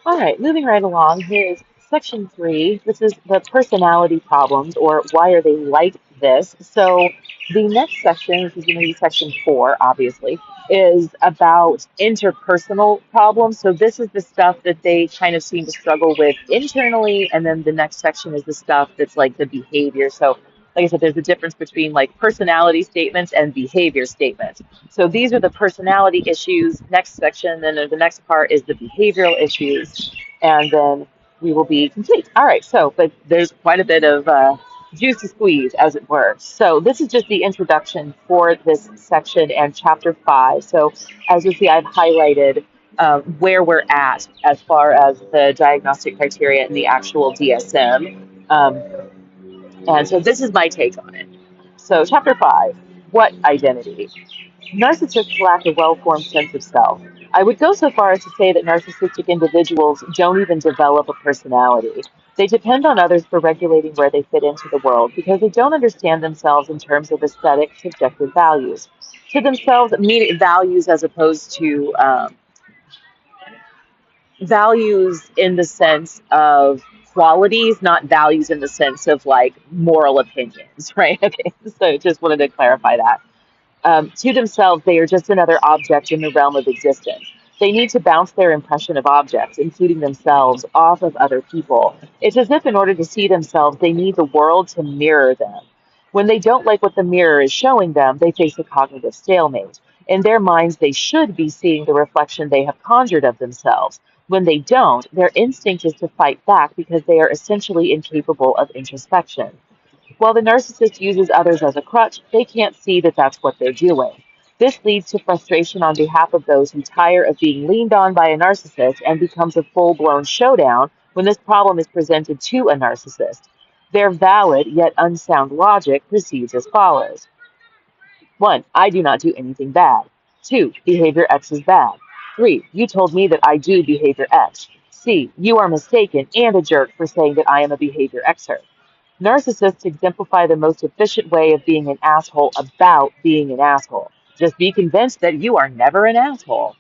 All right, moving right along. Here is section 3. This is the personality problems, or why are they like this? So the next section, which is going to be section 4, obviously, is about interpersonal problems. So this is the stuff that they kind of seem to struggle with internally, and then the next section is the stuff that's like the behavior. So like I said, there's a difference between like personality statements and behavior statements. So these are the personality issues. Next section, then the next part is the behavioral issues, and then we will be complete. All right. So, but there's quite a bit of juice to squeeze, as it were. So this is just the introduction for this section and chapter 5. So as you see, I've highlighted where we're at as far as the diagnostic criteria and the actual DSM. And so this is my take on it. So, chapter 5, what identity? Narcissists lack a well formed sense of self. I would go so far as to say that narcissistic individuals don't even develop a personality. They depend on others for regulating where they fit into the world because they don't understand themselves in terms of aesthetic, subjective values. To themselves, meaning values as opposed to values in the sense of qualities, not values in the sense of like moral opinions, right? Okay, so just wanted to clarify that. To themselves, they are just another object in the realm of existence. They need to bounce their impression of objects, including themselves, off of other people. It's as if in order to see themselves, they need the world to mirror them. When they don't like what the mirror is showing them, they face a cognitive stalemate. In their minds, they should be seeing the reflection they have conjured of themselves. When they don't, their instinct is to fight back because they are essentially incapable of introspection. While the narcissist uses others as a crutch, they can't see that that's what they're doing. This leads to frustration on behalf of those who tire of being leaned on by a narcissist and becomes a full blown showdown when this problem is presented to a narcissist. Their valid yet unsound logic proceeds as follows. 1. I do not do anything bad. 2. Behavior X is bad. 3. You told me that I do behavior X. C. You are mistaken and a jerk for saying that I am a behavior Xer. Narcissists exemplify the most efficient way of being an asshole about being an asshole. Just be convinced that you are never an asshole.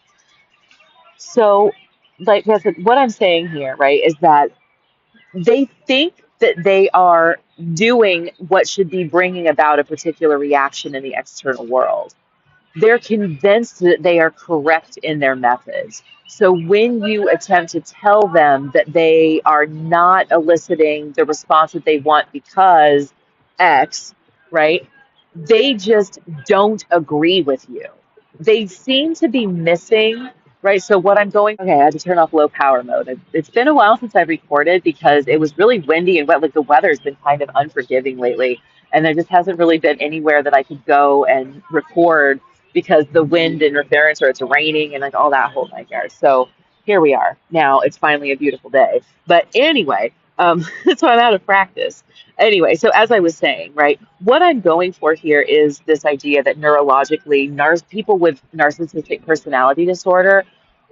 So, like I said, what I'm saying here, right, is that they think that they are doing what should be bringing about a particular reaction in the external world. They're convinced that they are correct in their methods. So when you attempt to tell them that they are not eliciting the response that they want because X, right? They just don't agree with you. They seem to be missing, right? So what I'm going, okay, I had to turn off low power mode. It's been a while since I've recorded because it was really windy and wet. Like the weather's been kind of unforgiving lately. And there just hasn't really been anywhere that I could go and record because the wind interference or it's raining and like all that whole nightmare. So here we are. Now it's finally a beautiful day. But anyway, so I'm out of practice. Anyway, so as I was saying, right, what I'm going for here is this idea that neurologically, people with narcissistic personality disorder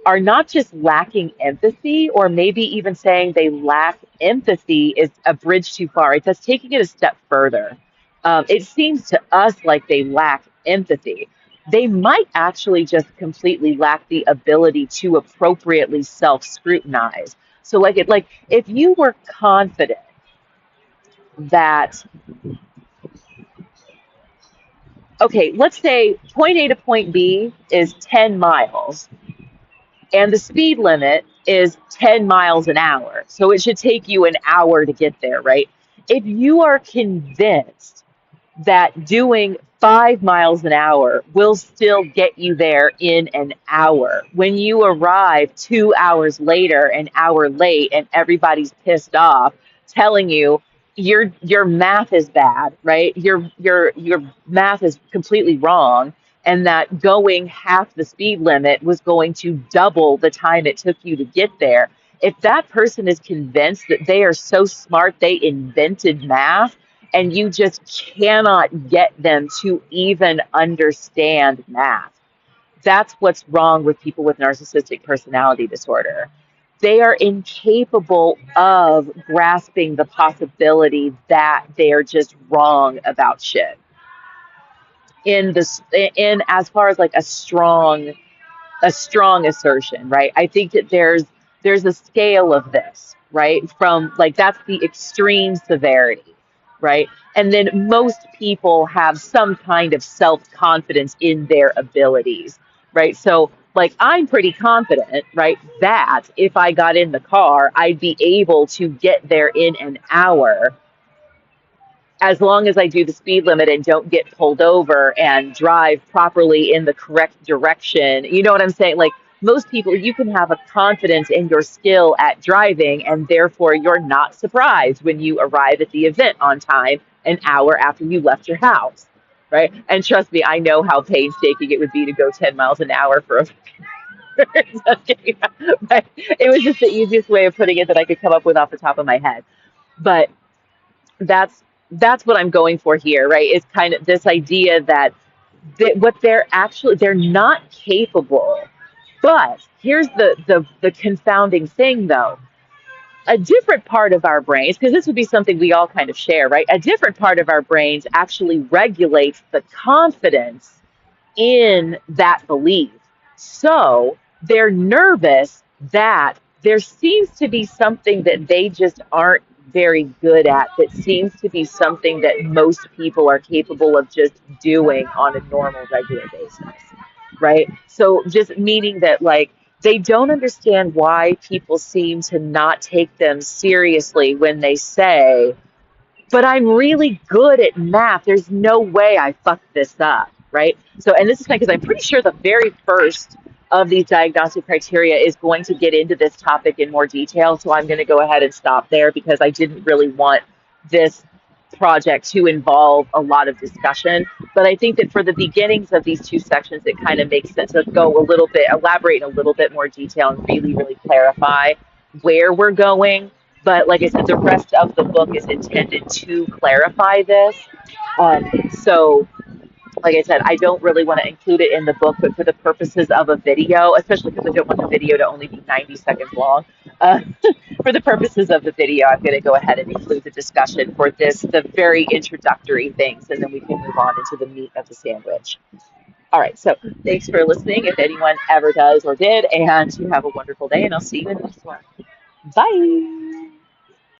are not just lacking empathy, or maybe even saying they lack empathy is a bridge too far. It's just taking it a step further. It seems to us like they lack empathy. They might actually just completely lack the ability to appropriately self-scrutinize. So like if you were confident that, okay, let's say point A to point B is 10 miles and the speed limit is 10 miles an hour. So it should take you an hour to get there, right? If you are convinced that doing 5 miles an hour will still get you there in an hour, when you arrive 2 hours later, an hour late, and everybody's pissed off, telling you your math is bad, right? Your math is completely wrong, and that going half the speed limit was going to double the time it took you to get there. If that person is convinced that they are so smart they invented math, and you just cannot get them to even understand math, that's what's wrong with people with narcissistic personality disorder. They are incapable of grasping the possibility that they're just wrong about shit. In as far as like a strong assertion, right? I think that there's a scale of this, right? From like, that's the extreme severity, right? And then most people have some kind of self-confidence in their abilities, right? So, like, I'm pretty confident, right, that if I got in the car, I'd be able to get there in an hour as long as I do the speed limit and don't get pulled over and drive properly in the correct direction. You know what I'm saying? Like, most people, you can have a confidence in your skill at driving, and therefore you're not surprised when you arrive at the event on time an hour after you left your house, right? And trust me, I know how painstaking it would be to go 10 miles an hour for a right? It was just the easiest way of putting it that I could come up with off the top of my head. But that's that's what I'm going for here, right? It's kind of this idea that what they're not capable. But here's the confounding thing, though. A different part of our brains, because this would be something we all kind of share, right? A different part of our brains actually regulates the confidence in that belief. So they're nervous that there seems to be something that they just aren't very good at, that seems to be something that most people are capable of just doing on a normal, regular basis, right? So just meaning that, like, they don't understand why people seem to not take them seriously when they say, but I'm really good at math. There's no way I fucked this up, right? So, and this is kind of because I'm pretty sure the very first of these diagnostic criteria is going to get into this topic in more detail. So I'm going to go ahead and stop there because I didn't really want this project to involve a lot of discussion. But I think that for the beginnings of these two sections, it kind of makes sense to go a little bit, elaborate in a little bit more detail and really, really clarify where we're going. But like I said, the rest of the book is intended to clarify this. So, like I said, I don't really want to include it in the book, but for the purposes of a video, especially because I don't want the video to only be 90 seconds long, uh, for the purposes of the video, I'm going to go ahead and include the discussion for this, the very introductory things, and then we can move on into the meat of the sandwich. All right, so thanks for listening, if anyone ever does or did, and you have a wonderful day, and I'll see you in the next one. Bye.